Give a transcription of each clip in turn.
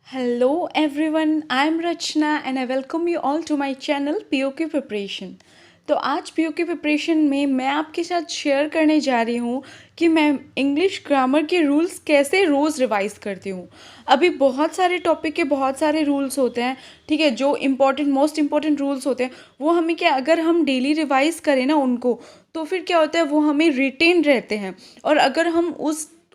Hello everyone, I am Rachna and I welcome you all to my channel POK Preparation। तो आज POK preparation में मैं आपके साथ शेयर करने जा रही हूँ कि मैं इंग्लिश ग्रामर के रूल्स कैसे रोज़ रिवाइज़ करती हूँ। अभी बहुत सारे टॉपिक के बहुत सारे रूल्स होते हैं, ठीक है, जो मोस्ट इम्पॉर्टेंट रूल्स होते हैं वो हमें क्या, अगर हम डेली रिवाइज़ करें ना उनको, तो फिर क्या होता है वो हमें रिटेन रहते हैं। और अगर हम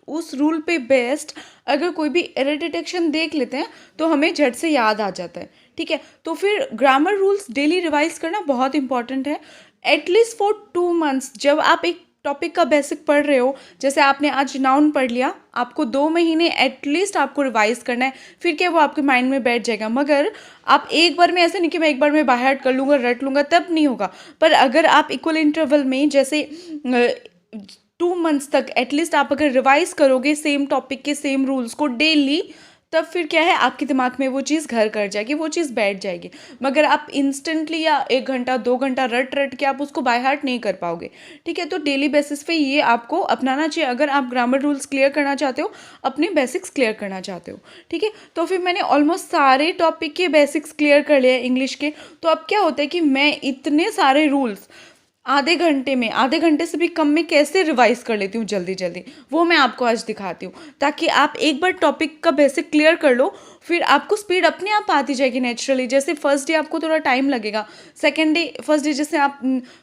उस रूल पे बेस्ड अगर कोई भी एरर डिटेक्शन देख लेते हैं तो हमें झट से याद आ जाता है, ठीक है। तो फिर ग्रामर रूल्स डेली रिवाइज करना बहुत इंपॉर्टेंट है, एटलीस्ट फॉर 2 मंथ्स। जब आप एक टॉपिक का बेसिक पढ़ रहे हो, जैसे आपने आज नाउन पढ़ लिया, आपको 2 महीने एटलीस्ट आपको रिवाइज करना है, फिर क्या वो आपके माइंड में बैठ जाएगा। मगर आप एक बार में ऐसे नहीं कि मैं एक बार में बाय हार्ट कर लूँगा, रट लूँगा, तब नहीं होगा। पर अगर आप इक्वल इंटरवल में जैसे 2 मंथ्स तक एटलीस्ट आप अगर रिवाइज करोगे सेम टॉपिक के सेम रूल्स को डेली, तब फिर क्या है आपके दिमाग में वो चीज़ घर कर जाएगी, वो चीज़ बैठ जाएगी। मगर आप इंस्टेंटली या 1 घंटा 2 घंटा रट रट के आप उसको बाय हार्ट नहीं कर पाओगे, ठीक है। तो डेली बेसिस पे ये आपको अपनाना चाहिए अगर आप ग्रामर रूल्स क्लियर करना चाहते हो, अपने बेसिक्स क्लियर करना चाहते हो, ठीक है। तो फिर मैंने ऑलमोस्ट सारे टॉपिक के बेसिक्स क्लियर कर लिए इंग्लिश के। तो अब क्या होता है कि मैं इतने सारे रूल्स आधे घंटे से भी कम में कैसे रिवाइज कर लेती हूँ जल्दी जल्दी, वो मैं आपको आज दिखाती हूँ, ताकि आप एक बार टॉपिक का बेसिक क्लियर कर लो, फिर आपको स्पीड अपने आप आती जाएगी नेचुरली। जैसे फर्स्ट डे आपको थोड़ा टाइम लगेगा, सेकंड डे फर्स्ट डे जैसे आप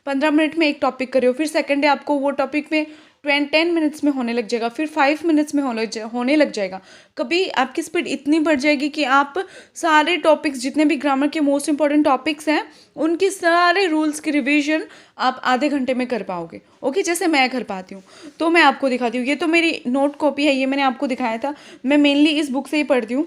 15 मिनट में एक टॉपिक कर रहे हो, फिर सेकंड डे आपको वो टॉपिक में 10 मिनट्स में होने लग जाएगा, फिर 5 मिनट्स में होने लग जाएगा। कभी आपकी स्पीड इतनी बढ़ जाएगी कि आप सारे टॉपिक्स, जितने भी ग्रामर के मोस्ट इंपॉर्टेंट टॉपिक्स हैं, उनके सारे रूल्स की रिवीजन आप आधे घंटे में कर पाओगे। ओके, जैसे मैं कर पाती हूँ। तो मैं आपको दिखाती हूँ, ये तो मेरी नोट कॉपी है, ये मैंने आपको दिखाया था। मैं मेनली इस बुक से ही पढ़ती हूँ।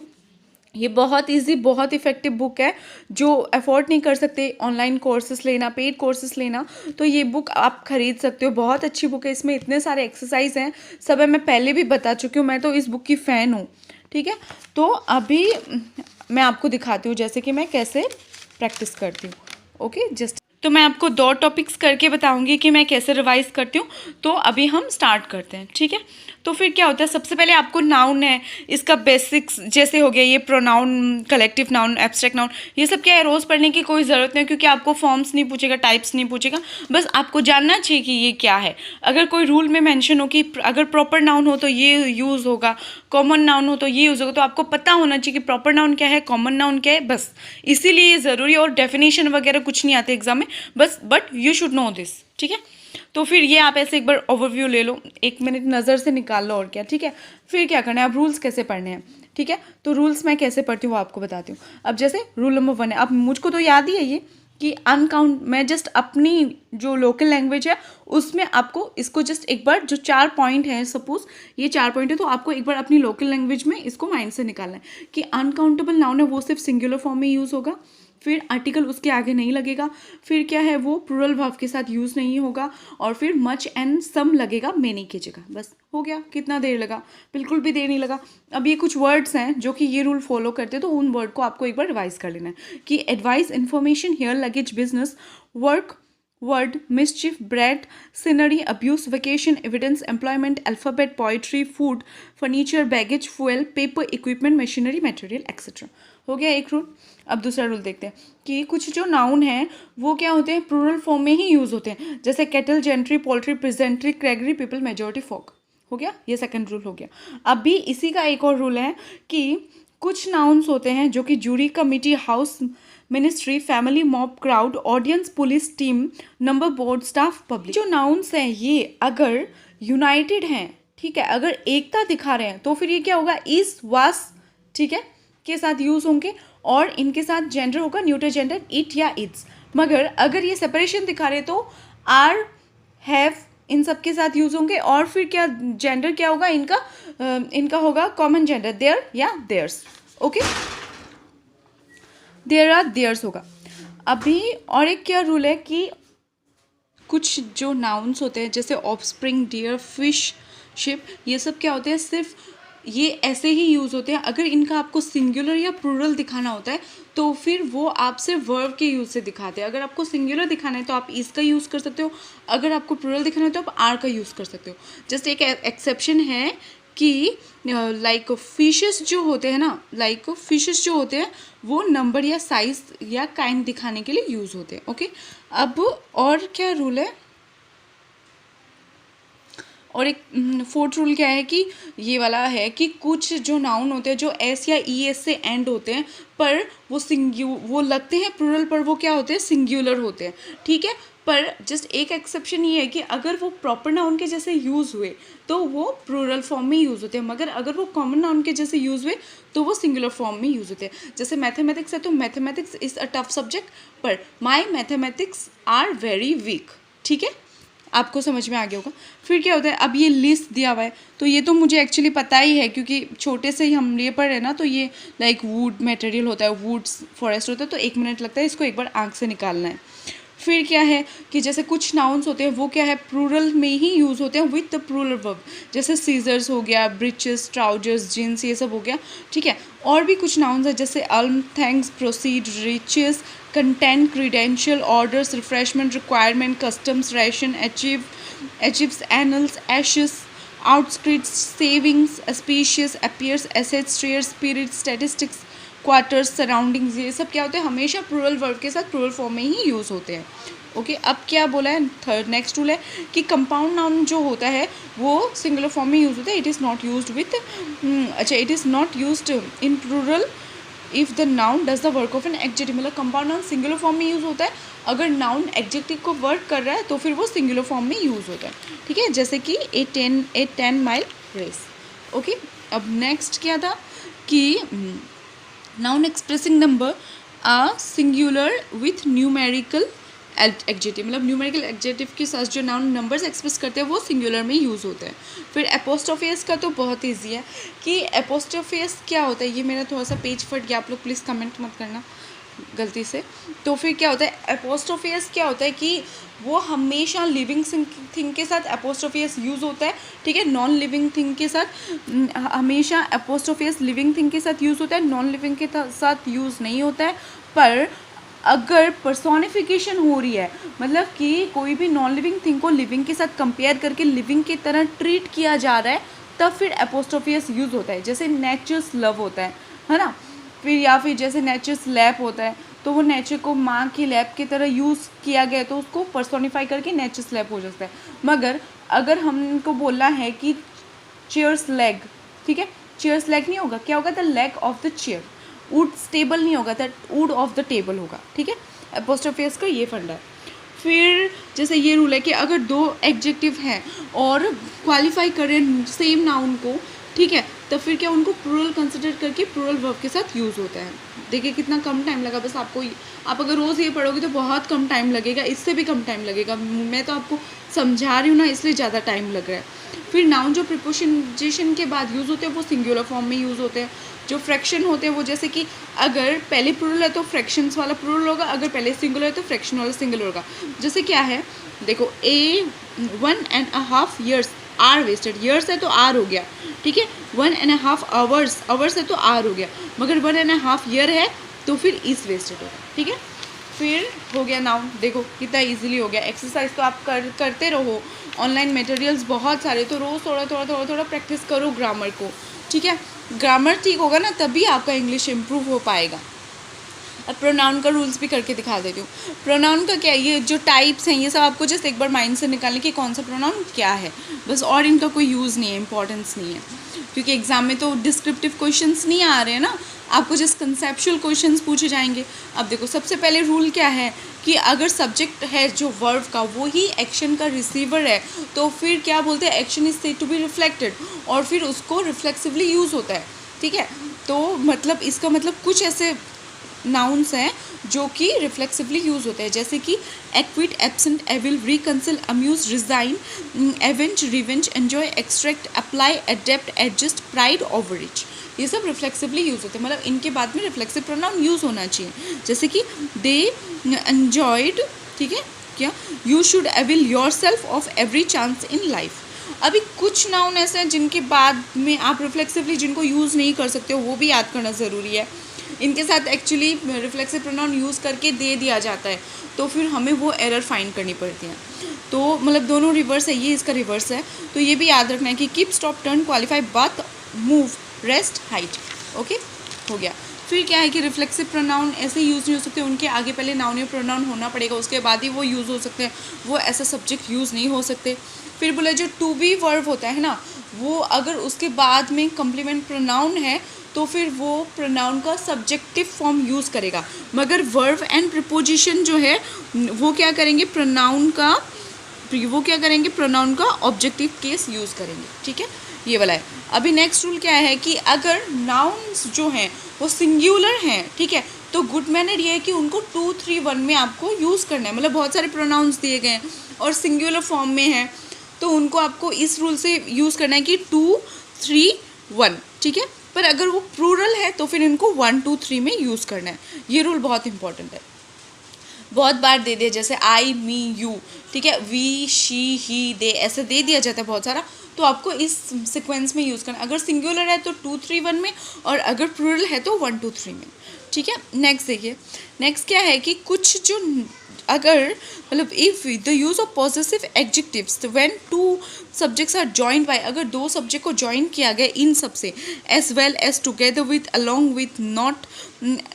ये बहुत इजी, बहुत इफ़ेक्टिव बुक है। जो अफोर्ड नहीं कर सकते ऑनलाइन कोर्सेस लेना, पेड कोर्सेस लेना, तो ये बुक आप खरीद सकते हो। बहुत अच्छी बुक है, इसमें इतने सारे एक्सरसाइज हैं, सब है, मैं पहले भी बता चुकी हूँ। मैं तो इस बुक की फ़ैन हूँ, ठीक है। तो अभी मैं आपको दिखाती हूँ जैसे कि मैं कैसे प्रैक्टिस करती हूँ। ओके, जस्ट तो मैं आपको 2 टॉपिक्स करके बताऊंगी कि मैं कैसे रिवाइज करती हूँ। तो अभी हम स्टार्ट करते हैं, ठीक है। तो फिर क्या होता है, सबसे पहले आपको नाउन है, इसका बेसिक्स जैसे हो गया ये pronoun, collective noun, abstract noun, ये सब क्या है रोज़ पढ़ने की कोई ज़रूरत नहीं, क्योंकि आपको फॉर्म्स नहीं पूछेगा, टाइप्स नहीं पूछेगा, बस आपको जानना चाहिए कि ये क्या है। अगर कोई रूल में मेंशन हो कि अगर प्रॉपर नाउन हो तो ये यूज़ होगा, कॉमन नाउन हो तो ये यूज़ होगा, तो आपको पता होना चाहिए कि प्रॉपर नाउन क्या है, कॉमन नाउन क्या है, बस इसीलिए ये ज़रूरी है। और डेफिनेशन वगैरह कुछ नहीं आते एग्जाम में, बस but you should know this, ठीक है। तो फिर ये आप ऐसे एक बार ओवरव्यू ले लो, 1 मिनट नज़र से निकाल लो, और क्या, ठीक है। फिर क्या करना है, अब रूल्स कैसे पढ़ने हैं, ठीक है। तो रूल्स मैं कैसे पढ़ती हूँ वो आपको बताती हूँ। अब जैसे रूल नंबर 1 है, अब मुझको तो याद ही है ये कि अनकाउंट, मैं जस्ट अपनी जो लोकल लैंग्वेज है उसमें आपको इसको जस्ट एक बार, जो 4 पॉइंट है, सपोज ये 4 पॉइंट है, तो आपको एक बार अपनी लोकल लैंग्वेज में इसको माइंड से निकालना है कि अनकाउंटेबल नाउन है वो सिर्फ सिंगुलर फॉर्म में यूज़ होगा, फिर आर्टिकल उसके आगे नहीं लगेगा, फिर क्या है वो प्लूरल वर्ब के साथ यूज़ नहीं होगा, और फिर मच एंड सम लगेगा मेनी की जगह। बस हो गया। कितना देर लगा, बिल्कुल भी देर नहीं लगा। अब ये कुछ वर्ड्स हैं जो कि ये रूल फॉलो करते हैं, तो उन वर्ड को आपको एक बार रिवाइज कर लेना है कि advice, information, hair, luggage, business, work, word, mischief, bread, scenery, abuse, vacation, evidence, employment, alphabet, poetry, food, furniture, baggage, fuel, paper, equipment, machinery, material, etcetera. हो गया एक रूल। अब दूसरा रूल देखते हैं कि कुछ जो नाउन हैं वो क्या होते हैं, प्लूरल फॉर्म में ही यूज़ होते हैं, जैसे cattle, gentry, poultry, peasantry, clergy, people, majority, folk. हो गया, ये सेकंड रूल हो गया। अभी इसी का एक और रूल है कि कुछ नाउन्स होते हैं जो कि jury, committee, house, ministry, family, mob, crowd, audience, police, team, number board, staff, public, जो नाउन्स हैं ये अगर यूनाइटेड हैं, ठीक है, अगर एकता दिखा रहे हैं, तो फिर ये क्या होगा, इस, वास, ठीक है, के साथ यूज़ होंगे, और इनके साथ जेंडर होगा न्यूट्रल जेंडर, इट या इट्स। मगर अगर ये सेपरेशन दिखा रहे तो आर, हैव, इन सब के साथ यूज़ होंगे, और फिर क्या जेंडर क्या होगा इनका होगा कॉमन जेंडर, देयर या theirs. Okay, their or theirs होगा। अभी और एक क्या रूल है कि कुछ जो नाउन्स होते हैं जैसे ऑफस्प्रिंग, डियर, फिश, शिप, ये सब क्या होते हैं, सिर्फ ये ऐसे ही यूज़ होते हैं। अगर इनका आपको सिंगुलर या प्लूरल दिखाना होता है तो फिर वो आप सिर्फ वर्ब के यूज़ से दिखाते हैं। अगर आपको सिंगुलर दिखाना है तो आप इस का यूज़ कर सकते हो, अगर आपको प्लूरल दिखाना है तो आप आर का यूज़ कर सकते हो। जस्ट एक एक्सेप्शन है कि लाइक फिशेस जो होते हैं ना, लाइक फिशेस जो होते हैं वो नंबर या साइज या काइंड दिखाने के लिए यूज़ होते हैं। ओके, अब और क्या रूल है, और एक फोर्थ रूल क्या है कि ये वाला है कि कुछ जो नाउन होते हैं जो एस या ई एस से एंड होते हैं पर वो लगते हैं प्लूरल पर वो क्या होते हैं, सिंगुलर होते हैं। ठीक है, पर जस्ट एक एक्सेप्शन ये है कि अगर वो प्रॉपर नाउन के जैसे यूज़ हुए तो वो प्लूरल फॉर्म में यूज़ होते हैं, मगर अगर वो कॉमन नाउन के जैसे यूज़ हुए तो वो सिंगुलर फॉर्म में यूज़ होते हैं। जैसे मैथमेटिक्स है तो mathematics is a tough subject, पर माई मैथमेटिक्स आर वेरी वीक। ठीक है, आपको समझ में आ गया होगा। फिर क्या होता है, अब ये लिस्ट दिया हुआ है तो ये तो मुझे एक्चुअली पता ही है क्योंकि छोटे से ही हम ये पढ़ रहे हैं ना, तो ये लाइक वुड मटेरियल होता है, वुड्स फॉरेस्ट होता है, तो 1 मिनट लगता है इसको एक बार आंख से निकालना है। फिर क्या है कि जैसे कुछ नाउन्स होते हैं वो क्या है प्लूरल में ही यूज़ होते हैं विथ द प्लूरल वर्ब, जैसे सीजर्स हो गया, ब्रिचेस, ट्राउजर्स, जीन्स, ये सब हो गया। ठीक है, और भी कुछ नाउन्स है जैसे alms, thanks, proceed, riches, content, credential, orders, refreshment, requirement, customs, ration, archives, annals, ashes, outskirts, savings, species, arrears, assets, share, spirit, statistics, quarters, surroundings, ये सब क्या होते हैं हमेशा प्लूरल वर्ब के साथ प्लूरल फॉर्म में ही यूज़ होते हैं। ओके, अब क्या बोला है, थर्ड नेक्स्ट रूल है कि कंपाउंड नाउन जो होता है वो सिंगुलर फॉर्म में यूज़ होता है। It is not used with it is not used in plural if the noun does the work of an adjective. मतलब कंपाउंड नाउन सिंगुलर फॉर्म में यूज़ होता है, अगर नाउन एडजेक्टिव को वर्क कर रहा है तो फिर वो सिंगुलर फॉर्म में यूज़ होता है। ठीक है, जैसे कि ए 10 माइल रेस। ओके, अब नेक्स्ट क्या था कि noun expressing number are singular with numerical adjective, मतलब न्यूमेरिकल एडजेक्टिव के साथ जो नाउन नंबर्स एक्सप्रेस करते हैं वो सिंगुलर में यूज़ होते हैं। फिर एपोस्ट्रोफियस का तो बहुत ईजी है कि एपोस्ट्रोफियस क्या होता है, ये मेरा थोड़ा सा पेज फट गया, आप लोग प्लीज़ कमेंट मत करना गलती से। तो फिर क्या होता है एपोस्ट्रोफियस, क्या होता है कि वो हमेशा लिविंग थिंग के साथ एपोस्ट्रोफियस यूज़ होता है। ठीक है, नॉन लिविंग थिंग के साथ हमेशा एपोस्ट्रोफियस लिविंग थिंग के साथ यूज़ होता है, नॉन लिविंग के साथ यूज़ नहीं होता है। पर अगर पर्सोनिफिकेशन हो रही है, मतलब कि कोई भी नॉन लिविंग थिंग को लिविंग के साथ कंपेयर करके लिविंग की तरह ट्रीट किया जा रहा है, तब फिर एपोस्ट्रोफियस यूज़ होता है। जैसे नेचर्स लव होता है ना, फिर या फिर जैसे नेचर्स लैप होता है तो वो नेचर को माँ की लैप की तरह यूज़ किया गया तो उसको पर्सोनिफाई करके नेचर्स लैप हो जाता है। मगर अगर हमको बोलना है कि चेयर्स लेग, ठीक है, चेयर्स लेग नहीं होगा, क्या होगा, the leg of the chair. Would table नहीं होगा, the wood of the table होगा। ठीक है, एपोस्ट्रोफियस का ये फंडा है। फिर जैसे ये रूल है कि अगर 2 एडजेक्टिव हैं और क्वालिफाई करें सेम नाउन को, ठीक है, तो फिर क्या उनको प्लूरल कंसिडर करके प्लूरल वर्ब के साथ यूज़ होता है। देखिए कितना कम टाइम लगा, बस आपको आप अगर रोज़ ये पढ़ोगे तो बहुत कम टाइम लगेगा, इससे भी कम टाइम लगेगा। मैं तो आपको समझा रही हूँ ना, इसलिए ज़्यादा टाइम लग रहा है। फिर नाउन जो प्रीपोजिशन के बाद यूज़ होते हैं वो सिंगुलर फॉर्म में यूज़ होते हैं। जो फ्रैक्शन होते हैं वो जैसे कि अगर पहले प्लूरल है तो फ्रैक्शंस वाला प्लूरल होगा, अगर पहले सिंगुलर है तो फ्रैक्शन वाला सिंगुलर होगा। जैसे क्या है, देखो ए 1.5 years आर वेस्टेड, ईयर्स है तो आर हो गया। ठीक है, 1.5 hours, आवर्स है तो आर हो गया, मगर 1.5 year है तो फिर इज वेस्टेड होगा। ठीक है, फिर हो गया नाउन। देखो कितना इजीली हो गया। एक्सरसाइज तो आप करते रहो, ऑनलाइन मटेरियल्स बहुत सारे, तो रोज़ थोड़ा प्रैक्टिस करो ग्रामर को। ठीक है, ग्रामर ठीक होगा ना तभी आपका इंग्लिश इम्प्रूव हो पाएगा। अब प्रोनाउन का रूल्स भी करके दिखा देती हूँ। प्रोनाउन का क्या है, ये जो टाइप्स हैं ये सब आपको जस्ट एक बार माइंड से निकालने कि कौन सा प्रोनाउन क्या है बस, और इनका कोई यूज़ नहीं है, इंपॉर्टेंस नहीं है, क्योंकि एग्जाम में तो डिस्क्रिप्टिव क्वेश्चंस नहीं आ रहे हैं ना, आपको जस्ट कंसेप्चुअल क्वेश्चंस पूछे जाएंगे। अब देखो सबसे पहले रूल क्या है कि अगर सब्जेक्ट है जो वर्ब का वो ही एक्शन का रिसीवर है तो फिर क्या बोलते हैं, action is said to be reflected, और फिर उसको रिफ्लेक्सिवली यूज़ होता है। ठीक है, तो मतलब इसका मतलब कुछ ऐसे नाउन्स हैं जो कि रिफ्लेक्सिवली यूज़ होते हैं, जैसे कि acquit, absent, avail, reconcile, amuse, resign, avenge, revenge, enjoy, extract, apply, adapt, adjust, pride, overreach, ये सब रिफ्लेक्सिवली यूज़ होते हैं। मतलब इनके बाद में रिफ्लेक्सिव प्रोनाउन यूज़ होना चाहिए, जैसे कि दे एन्जॉयड। ठीक है, क्या, you should avail your self of every chance in life. अभी कुछ नाउन ऐसे हैं जिनके बाद में आप रिफ्लेक्सिवली जिनको यूज़ नहीं कर सकते हो, वो भी याद करना ज़रूरी है। इनके साथ एक्चुअली रिफ्लेक्सिव प्रोनाउन यूज़ करके दे दिया जाता है, तो फिर हमें वो एरर फाइंड करनी पड़ती है। तो मतलब दोनों रिवर्स है, ये इसका रिवर्स है। तो ये भी याद रखना है कि कीप, स्टॉप, टर्न, क्वालिफाई, बात, मूव, रेस्ट, हाइड। ओके, हो गया। फिर क्या है कि रिफ्लेक्सिव प्रोनाउन ऐसे यूज़ नहीं हो सकते, उनके आगे पहले नाउन या प्रोनाउन होना पड़ेगा, उसके बाद ही वो यूज़ हो सकते हैं, वो ऐसा सब्जेक्ट यूज़ नहीं हो सकते। फिर बोला जो टू बी वर्ब होता है ना, वो अगर उसके बाद में कंप्लीमेंट प्रोनाउन है तो फिर वो प्रोनाउन का सब्जेक्टिव फॉर्म यूज़ करेगा, मगर वर्ब एंड प्रीपोजिशन जो है वो क्या करेंगे, प्रोनाउन का ऑब्जेक्टिव केस यूज़ करेंगे। ठीक है, ये वाला है। अभी नेक्स्ट रूल क्या है कि अगर नाउन्स जो हैं वो सिंगुलर हैं, ठीक है, तो गुड मैनर ये है कि उनको 2, 3, 1 में आपको यूज़ करना है। मतलब बहुत सारे प्रोनाउंस दिए गए हैं और सिंगुलर फॉर्म में है, तो उनको आपको इस रूल से यूज़ करना है कि 2, 3, 1। ठीक है, पर अगर वो प्लूरल है तो फिर इनको 1, 2, 3 में यूज़ करना है। ये रूल बहुत इंपॉर्टेंट है, बहुत बार दे दिया, जैसे आई, मी, यू, ठीक है, वी, शी, ही, दे, ऐसे दे दिया जाता है बहुत सारा, तो आपको इस सीक्वेंस में यूज़ करना है। अगर सिंगुलर है तो 2, 3, 1 में, और अगर प्लूरल है तो 1, 2, 3 में। ठीक है, नेक्स्ट देखिए, नेक्स्ट क्या है कि कुछ जो अगर मतलब if the use of possessive adjectives when two subjects are joined by, अगर दो सब्जेक्ट को जॉइन किया गया इन सब से, as well as together with, along with, not,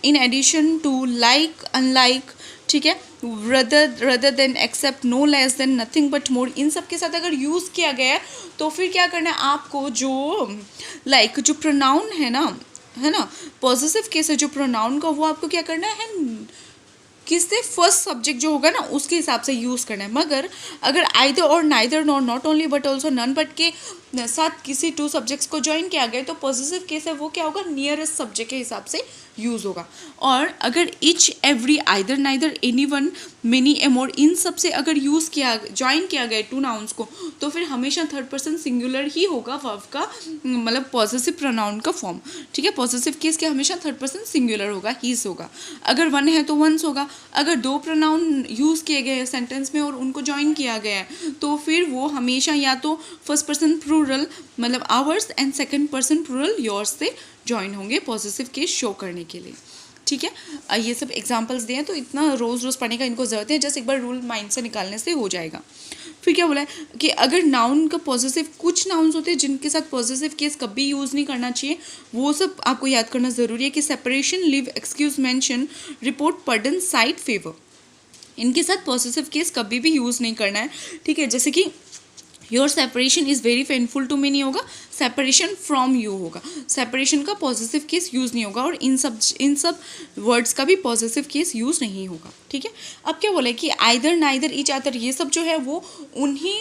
in addition to, like, unlike, ठीक है, rather than, except, no less than, nothing but more, इन सब के साथ अगर यूज़ किया गया है तो फिर क्या करना है आपको, जो लाइक जो प्रोनाउन है ना, पॉसेसिव केस है जो प्रोनाउन का, वो आपको क्या करना है, किससे, फर्स्ट सब्जेक्ट जो होगा ना उसके हिसाब से यूज़ करना है। मगर अगर either or, neither, nor, not only but also, none but के साथ किसी 2 सब्जेक्ट्स को ज्वाइन किया गया तो पॉसेसिव केस है वो क्या होगा, नियरेस्ट सब्जेक्ट के हिसाब से यूज़ होगा। और अगर each, every, either, neither, any one, many, एमोर, इन सब से अगर यूज़ किया, ज्वाइन किया गया 2 नाउन्स को, तो फिर हमेशा 3rd पर्सन सिंगुलर ही होगा वर्ब का, मतलब पॉसेसिव प्रोनाउन का फॉर्म। ठीक है, पॉसेसिव केस के हमेशा 3rd पर्सन सिंगुलर होगा, हीज होगा। अगर 1 है तो वंस होगा। अगर 2 प्रोनाउन यूज़ किए गए हैं सेंटेंस में और उनको ज्वाइन किया गया है तो फिर वो हमेशा या तो फर्स्ट पर्सन प्लूरल मतलब ours and 2nd person plural yours से ज्वाइन होंगे पॉसेसिव केस शो करने के लिए। ठीक है, ये सब एग्जांपल्स दिए हैं, तो इतना रोज़ रोज़ पढ़ने का इनको ज़रूरत है, जस्ट एक बार रूल माइंड से निकालने से हो जाएगा। फिर क्या बोला है कि अगर नाउन का पॉसेसिव, कुछ नाउन्स होते हैं जिनके साथ पॉसेसिव केस कभी यूज़ नहीं करना चाहिए, वो सब आपको याद करना ज़रूरी है कि separation, leave, excuse, mention, report, pardon, sight, favour, इनके साथ पॉसेसिव केस कभी भी यूज़ नहीं करना है। ठीक है, जैसे कि your separation is very painful to me नहीं होगा, सेपरेशन फ्रॉम यू होगा, सेपरेशन का पॉसेसिव केस यूज़ नहीं होगा, और इन सब वर्ड्स का भी पॉसेसिव केस यूज़ नहीं होगा। ठीक है, अब क्या बोला है कि आइदर, नाइदर, ईच, अदर, ये सब जो है वो उन्हीं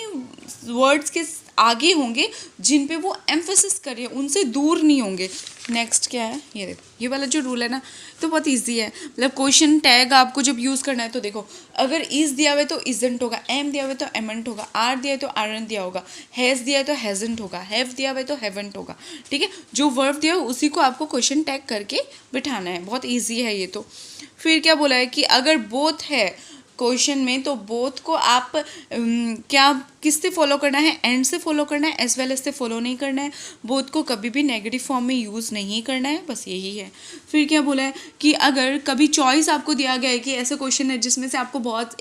वर्ड्स के आगे होंगे जिन पे वो एम्फेसिस कर रहे हैं, उनसे दूर नहीं होंगे। नेक्स्ट क्या है, ये देखो, ये वाला जो रूल है ना तो बहुत इजी है। मतलब क्वेश्चन टैग आपको जब यूज़ करना है तो देखो, अगर इज़ दिया हुआ है तो इजंट होगा, एम दिया हुआ है तो एमेंट होगा, आर दिया है तो आरंट दिया होगा, हैज़ दिया है तो हैजंट होगा, हैव दिया हुआ है तो हैवंट होगा। ठीक है, जो वर्ब दिया है उसी को आपको क्वेश्चन टैग करके बिठाना है, बहुत ईजी है ये तो। फिर क्या बोला है कि अगर बोथ है क्वेश्चन में तो बोथ को आप क्या किससे फॉलो करना है, एंड से फॉलो करना है, एज वेल एज से फॉलो नहीं करना है। बोथ को कभी भी नेगेटिव फॉर्म में यूज़ नहीं करना है, बस यही है। फिर क्या बोला है कि अगर कभी चॉइस आपको दिया गया है कि ऐसे क्वेश्चन है जिसमें से आपको बहुत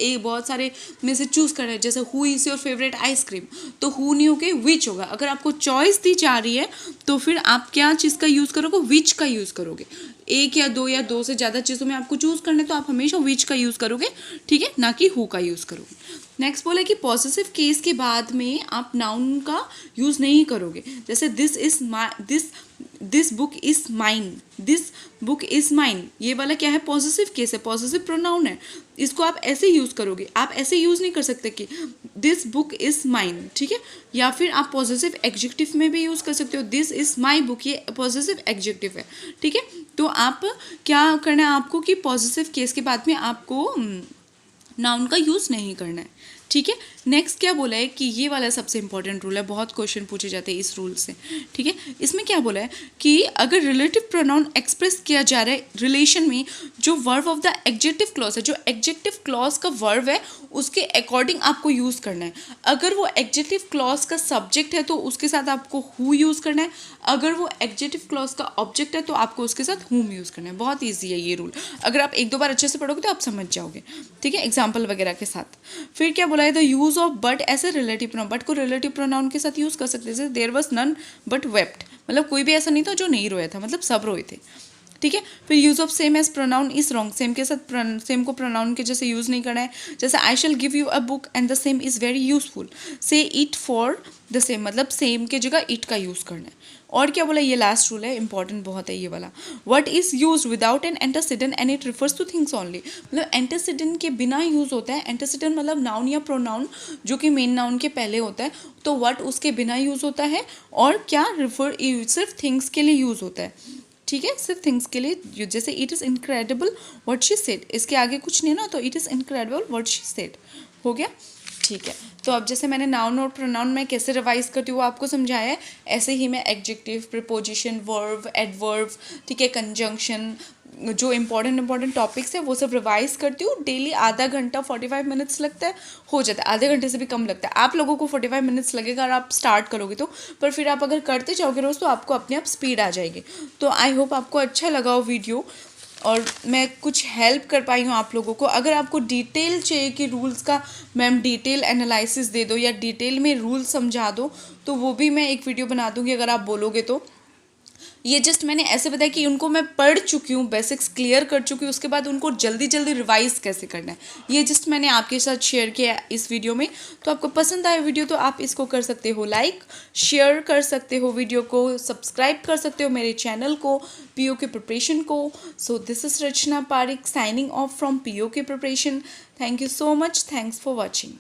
सारे में से चूज़ करना है, जैसे who is your favourite ice cream, तो हु नहीं होके विच होगा। अगर आपको चॉइस दी जा रही है तो फिर आप क्या चीज़ का यूज़ करोगे, विच का यूज़ करोगे। एक या दो से ज़्यादा चीज़ों में आपको चूज़ करना है तो आप हमेशा विच का यूज़ करोगे, ठीक है, ना कि हु का यूज़ करोगे। नेक्स्ट बोला कि पॉसेसिव केस के बाद में आप नाउन का यूज़ नहीं करोगे, जैसे this book is mine, this book is mine, ये वाला क्या है, पॉसेसिव केस है, पॉसेसिव प्रोनाउन है, इसको आप ऐसे यूज़ करोगे। आप ऐसे यूज़ नहीं कर सकते कि दिस बुक इज़ माइन, ठीक है, या फिर आप पॉसेसिव एडजेक्टिव में भी यूज़ कर सकते हो, दिस इज़ माई बुक, ये पॉसेसिव एडजेक्टिव है। ठीक है, तो आप क्या करना है आपको कि पॉसेसिव केस के बाद में आपको नाउन का यूज़ नहीं करना है। ठीक है, नेक्स्ट क्या बोला है कि ये वाला सबसे इंपॉर्टेंट रूल है, बहुत क्वेश्चन पूछे जाते हैं इस रूल से, ठीक है। इसमें क्या बोला है कि अगर रिलेटिव प्रोनाउन एक्सप्रेस किया जा रहा है रिलेशन में, जो verb of the adjective clause है, जो एडजेक्टिव क्लॉज का वर्ब है उसके अकॉर्डिंग आपको यूज़ करना है। अगर वो एडजेक्टिव क्लॉज का सब्जेक्ट है तो उसके साथ आपको हु यूज़ करना है, अगर वो एडजेक्टिव क्लॉज का ऑब्जेक्ट है तो आपको उसके साथ हुम यूज़ करना है। बहुत ईजी है ये रूल, अगर आप एक दो बार अच्छे से पढ़ोगे तो आप समझ जाओगे, ठीक है, एग्जाम्पल वगैरह के साथ। फिर क्या बोला है, the use of but as a relative pronoun, but को रिलेटिव प्रोनाउन के साथ यूज़ कर सकते हैं। जैसे there was none but wept, मतलब कोई भी ऐसा नहीं था जो नहीं रोया था, मतलब सब रोए थे, ठीक है। फिर use of same as pronoun is wrong, same के साथ सेम को प्रोनाउन के जैसे यूज़ नहीं करना है। जैसे I shall give you a book and the same is very useful, से इट फॉर द सेम, मतलब सेम के जगह इट का यूज़ करना है। और क्या बोला, ये लास्ट रूल है, इंपॉर्टेंट बहुत है ये वाला। What is use without an antecedent and it refers two things only, मतलब एंटेसिडेंट के बिना यूज होता है। एंटेसिडेंट मतलब नाउन या प्रोनाउन जो कि मेन नाउन के पहले होता है, तो व्हाट उसके बिना यूज होता है, और क्या रिफर सिर्फ थिंग्स के लिए यूज होता है, ठीक है, सिर्फ थिंग्स के लिए। जैसे it is incredible what she said, इसके आगे कुछ नहीं ना, तो it is incredible what she said हो गया, ठीक है। तो अब जैसे मैंने नाउन और प्रोनाउन में कैसे रिवाइज करती हूँ वो आपको समझाया है, ऐसे ही मैं एडजेक्टिव, प्रीपोजिशन, वर्ब, एडवर्ब, ठीक है, कंजंक्शन, जो इंपॉर्टेंट टॉपिक्स है वो सब रिवाइज करती हूँ डेली। आधा घंटा 45 मिनट्स लगता है, हो जाता है, आधे घंटे से भी कम लगता है। आप लोगों को 45 मिनट्स लगेगा अगर आप स्टार्ट करोगे तो, पर फिर आप अगर करते जाओगे रोज़ तो आपको अपने आप स्पीड आ जाएगी। तो आई होप आपको अच्छा लगा हो वीडियो और मैं कुछ हेल्प कर पाई हूँ आप लोगों को। अगर आपको डिटेल चाहिए कि रूल्स का मैम डिटेल एनालिसिस दे दो या डिटेल में रूल समझा दो, तो वो भी मैं एक वीडियो बना दूँगी अगर आप बोलोगे तो। ये जस्ट मैंने ऐसे बताया कि उनको मैं पढ़ चुकी हूँ, बेसिक्स क्लियर कर चुकी हूँ, उसके बाद उनको जल्दी जल्दी रिवाइज कैसे करना है, ये जस्ट मैंने आपके साथ शेयर किया इस वीडियो में। तो आपको पसंद आया वीडियो तो आप इसको कर सकते हो लाइक, शेयर कर सकते हो वीडियो को, सब्सक्राइब कर सकते हो मेरे चैनल को, पीओके प्रिपरेशन को। So this is Rachna Pareek signing off from POK preparation. Thank you so much, thanks for watching.